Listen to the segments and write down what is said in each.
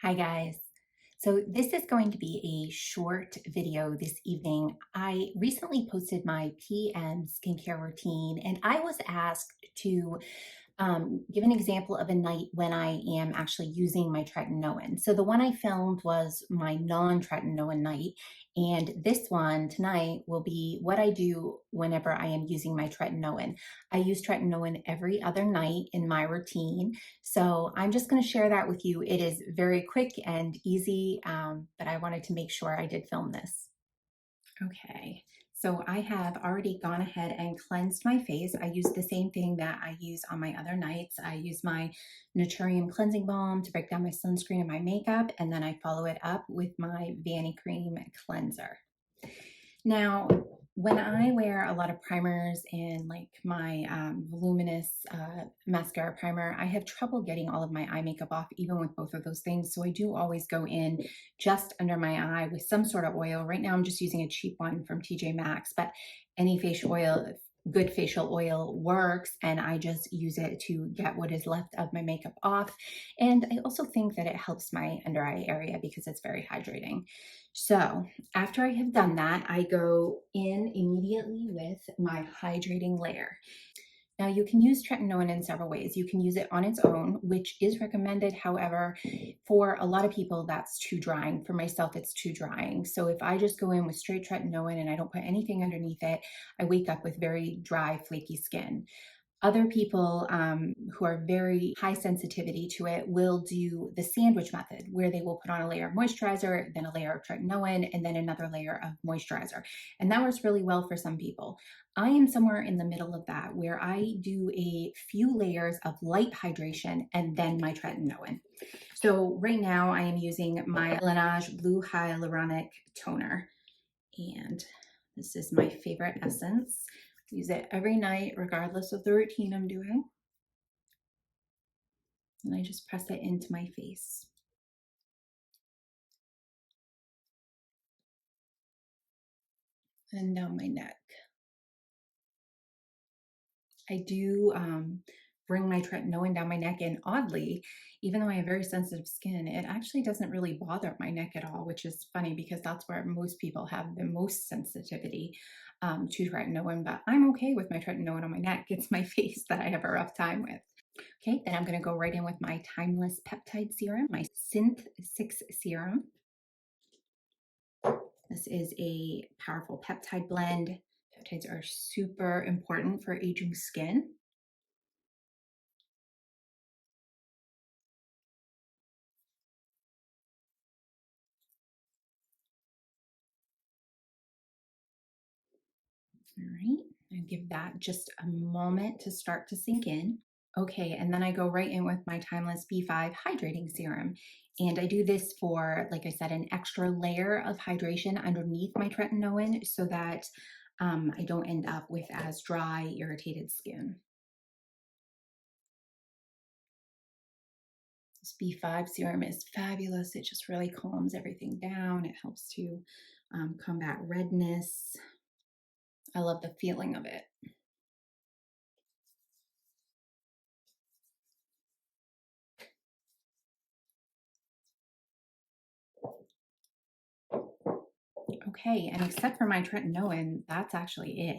Hi guys. So this is going to be a short video this evening. I recently posted my PM skincare routine and I was asked to give an example of a night when I am actually using my tretinoin. So the one I filmed was my non-tretinoin night, and this one tonight will be what I do whenever I am using my tretinoin. I use tretinoin every other night in my routine, so I'm just going to share that with you. It is very quick and easy, but I wanted to make sure I did film this. Okay, so I have already gone ahead and cleansed my face. I use the same thing that I use on my other nights. I use my Naturium cleansing balm to break down my sunscreen and my makeup, and then I follow it up with my Vanny Cream cleanser. Now, when I wear a lot of primers and like my voluminous mascara primer, I have trouble getting all of my eye makeup off, even with both of those things. So I do always go in just under my eye with some sort of oil. Right now, I'm just using a cheap one from TJ Maxx, but any facial oil, good facial oil works, and I just use it to get what is left of my makeup off. And I also think that it helps my under eye area because it's very hydrating. So after I have done that, I go in immediately with my hydrating layer. Now, you can use tretinoin in several ways. You can use it on its own, which is recommended. However, for a lot of people, that's too drying. For myself, it's too drying. So if I just go in with straight tretinoin and I don't put anything underneath it, I wake up with very dry, flaky skin. Other people who are very high sensitivity to it will do the sandwich method, where they will put on a layer of moisturizer, then a layer of tretinoin, and then another layer of moisturizer. And that works really well for some people. I am somewhere in the middle of that, where I do a few layers of light hydration and then my tretinoin. So right now I am using my Laneige Blue Hyaluronic Toner, and this is my favorite essence. Use it every night, regardless of the routine I'm doing. And I just press it into my face. And down my neck. I do bring my tretinoin down my neck, and oddly, even though I have very sensitive skin, it actually doesn't really bother my neck at all, which is funny because that's where most people have the most sensitivity to tretinoin, but I'm okay with my tretinoin on my neck. It's my face that I have a rough time with. Okay, then I'm going to go right in with my Timeless Peptide Serum, my Synth 6 Serum. This is a powerful peptide blend. Peptides are super important for aging skin. All right, and give that just a moment to start to sink in. Okay, and then I go right in with my Timeless B5 Hydrating Serum. And I do this for, like I said, an extra layer of hydration underneath my tretinoin so that I don't end up with as dry, irritated skin. This B5 serum is fabulous. It just really calms everything down. It helps to combat redness. I love the feeling of it. Okay, and except for my tretinoin, that's actually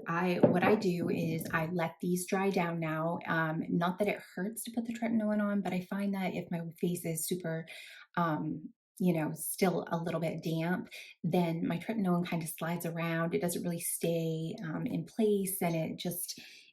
it. What I do is I let these dry down now. Not that it hurts to put the tretinoin on, but I find that if my face is super, still a little bit damp, then my tretinoin kind of slides around. It doesn't really stay in place, and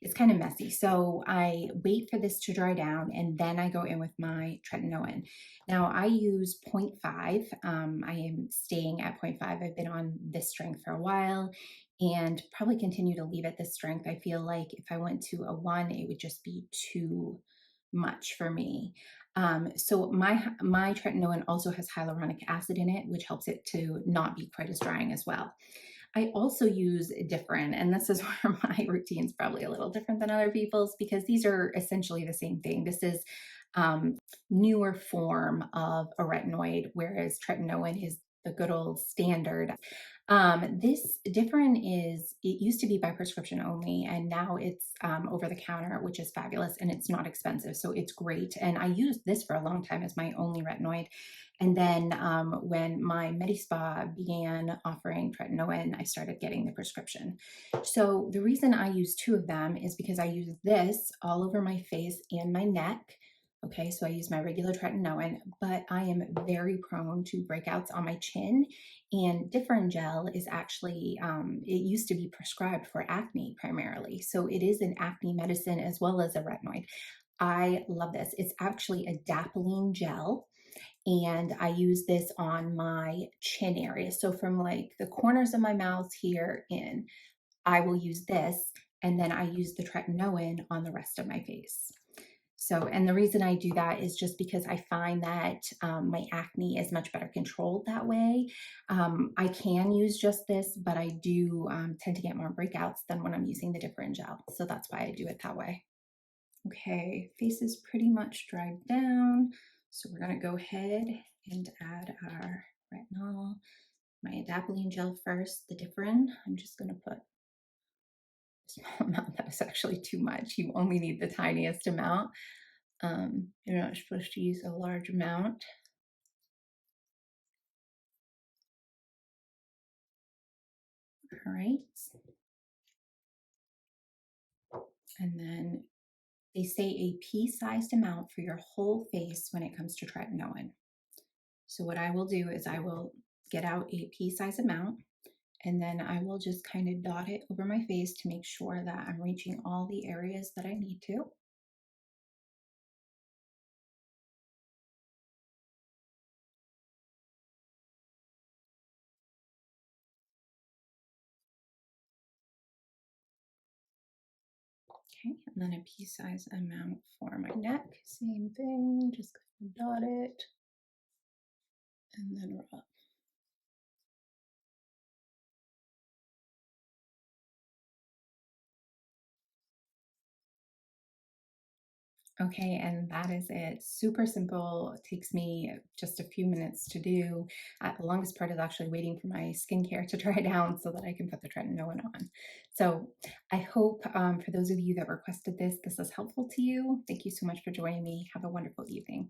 it's kind of messy. So I wait for this to dry down, and then I go in with my tretinoin. Now I use zero point 0.5. I am staying at 0.5. I've been on this strength for a while and probably continue to leave at this strength. I feel like if I went to a 1, it would just be too much for me. So my tretinoin also has hyaluronic acid in it, which helps it to not be quite as drying as well. I also use different, and this is where my routine is probably a little different than other people's because these are essentially the same thing. This is newer form of a retinoid, whereas tretinoin is the good old standard. This different is, it used to be by prescription only, and now it's over the counter, which is fabulous, and it's not expensive. So it's great. And I used this for a long time as my only retinoid. And then when my MediSpa began offering tretinoin, I started getting the prescription. So the reason I use two of them is because I use this all over my face and my neck. Okay, so I use my regular tretinoin, but I am very prone to breakouts on my chin. And Differin gel is actually, it used to be prescribed for acne primarily. So it is an acne medicine as well as a retinoid. I love this. It's actually a adapalene gel, and I use this on my chin area. So from like the corners of my mouth here in, I will use this, and then I use the tretinoin on the rest of my face. So, and the reason I do that is just because I find that my acne is much better controlled that way. I can use just this, but I do tend to get more breakouts than when I'm using the different gel. So that's why I do it that way. Okay, face is pretty much dried down. So we're gonna go ahead and add our retinol, my adapalene gel first, the different. I'm just gonna put a small amount. That is actually too much. You only need the tiniest amount. You're not supposed to use a large amount. All right. And then they say a pea-sized amount for your whole face when it comes to tretinoin. So what I will do is I will get out a pea-sized amount, and then I will just kind of dot it over my face to make sure that I'm reaching all the areas that I need to. Okay, and then a pea-sized amount for my neck. Same thing, just dot it and then rub. Okay, and that is it. Super simple. It takes me just a few minutes to do. The longest part is actually waiting for my skincare to dry down so that I can put the tretinoin on. So I hope for those of you that requested this, this is helpful to you. Thank you so much for joining me. Have a wonderful evening.